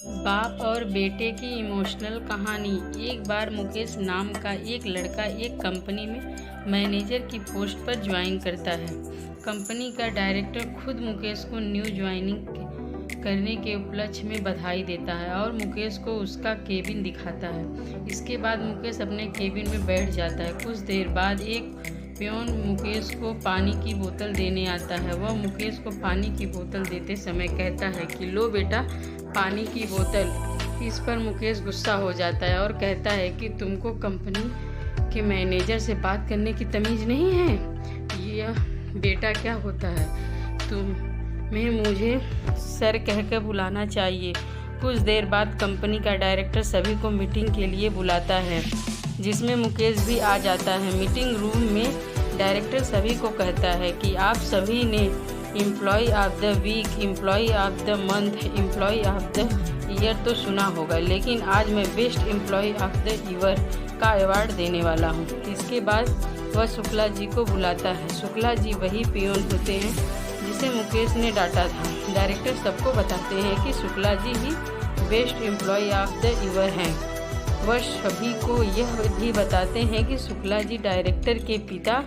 बाप और बेटे की इमोशनल कहानी। एक बार मुकेश नाम का एक लड़का एक कंपनी में मैनेजर की पोस्ट पर ज्वाइन करता है। कंपनी का डायरेक्टर खुद मुकेश को न्यू ज्वाइनिंग करने के उपलक्ष्य में बधाई देता है और मुकेश को उसका केबिन दिखाता है। इसके बाद मुकेश अपने केबिन में बैठ जाता है। कुछ देर बाद एक पियोन मुकेश को पानी की बोतल देने आता है। वह मुकेश को पानी की बोतल देते समय कहता है कि लो बेटा, पानी की बोतल। इस पर मुकेश गुस्सा हो जाता है और कहता है कि तुमको कंपनी के मैनेजर से बात करने की तमीज़ नहीं है। यह बेटा क्या होता है, तुम्हें मुझे सर कहकर बुलाना चाहिए। कुछ देर बाद कंपनी का डायरेक्टर सभी को मीटिंग के लिए बुलाता है, जिसमें मुकेश भी आ जाता है। मीटिंग रूम में डायरेक्टर सभी को कहता है कि आप सभी ने employee of the week, employee of the month, employee of the year तो सुना होगा, लेकिन आज मैं best employee of the year का अवार्ड देने वाला हूँ। इसके बाद वह शुक्ला जी को बुलाता है। शुक्ला जी वही पियोन होते हैं जिसे मुकेश ने डांटा था। डायरेक्टर सबको बताते हैं कि शुक्ला जी ही best employee of the year हैं। वह सभी को यह भी बताते हैं कि शुक्ला जी डायरेक्टर के पिता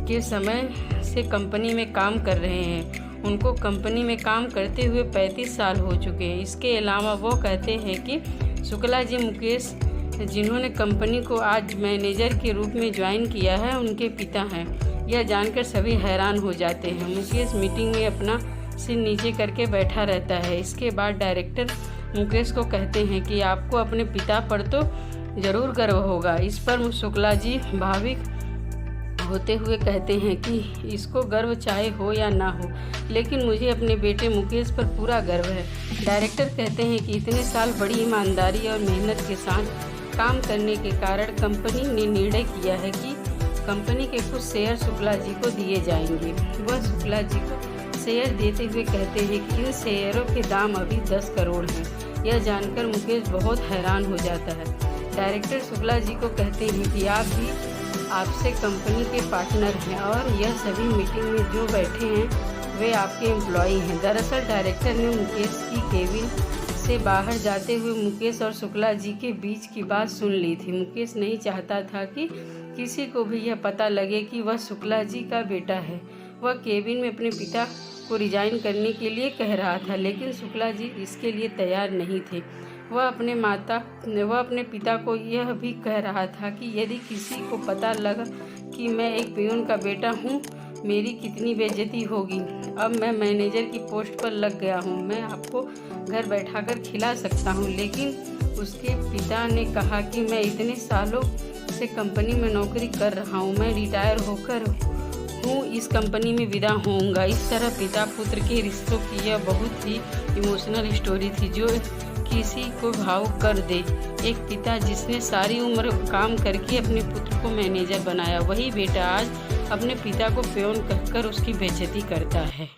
के समय से कंपनी में काम कर रहे हैं। उनको कंपनी में काम करते हुए 35 साल हो चुके हैं। इसके अलावा वो कहते हैं कि शुक्ला जी मुकेश जिन्होंने कंपनी को आज मैनेजर के रूप में ज्वाइन किया है, उनके पिता हैं। यह जानकर सभी हैरान हो जाते हैं। मुकेश मीटिंग में अपना सिर नीचे करके बैठा रहता है। इसके बाद डायरेक्टर मुकेश को कहते हैं कि आपको अपने पिता पर तो ज़रूर गर्व होगा। इस पर शुक्ला जी भावुक होते हुए कहते हैं कि इसको गर्व चाहे हो या ना हो, लेकिन मुझे अपने बेटे मुकेश पर पूरा गर्व है। डायरेक्टर कहते हैं कि इतने साल बड़ी ईमानदारी और मेहनत के साथ काम करने के कारण कंपनी ने निर्णय किया है कि कंपनी के कुछ शेयर शुक्ला जी को दिए जाएंगे। वह शुक्ला जी को शेयर देते हुए कहते हैं कि इन शेयरों के दाम अभी 10 करोड़ हैं। यह जानकर मुकेश बहुत हैरान हो जाता है। डायरेक्टर शुक्ला जी को कहते हैं कि आप भी आपसे कंपनी के पार्टनर हैं और यह सभी मीटिंग में जो बैठे हैं वे आपके एम्प्लॉई हैं। दरअसल डायरेक्टर ने मुकेश की केबिन से बाहर जाते हुए मुकेश और शुक्ला जी के बीच की बात सुन ली थी। मुकेश नहीं चाहता था कि किसी को भी यह पता लगे कि वह शुक्ला जी का बेटा है। वह केबिन में अपने पिता को रिजाइन करने के लिए कह रहा था, लेकिन शुक्ला जी इसके लिए तैयार नहीं थे। वह अपने पिता को यह भी कह रहा था कि यदि किसी को पता लगा कि मैं एक पियून का बेटा हूँ, मेरी कितनी बेइज्जती होगी। अब मैं मैनेजर की पोस्ट पर लग गया हूँ, मैं आपको घर बैठाकर खिला सकता हूँ, लेकिन उसके पिता ने कहा कि मैं इतने सालों से कंपनी में नौकरी कर रहा हूँ, मैं रिटायर होकर इस कंपनी में विदा होऊंगा। इस तरह पिता पुत्र के रिश्तों की यह बहुत ही इमोशनल स्टोरी थी जो किसी को भावुक कर दे। एक पिता जिसने सारी उम्र काम करके अपने पुत्र को मैनेजर बनाया, वही बेटा आज अपने पिता को पियोन कहकर उसकी बेइज्जती करता है।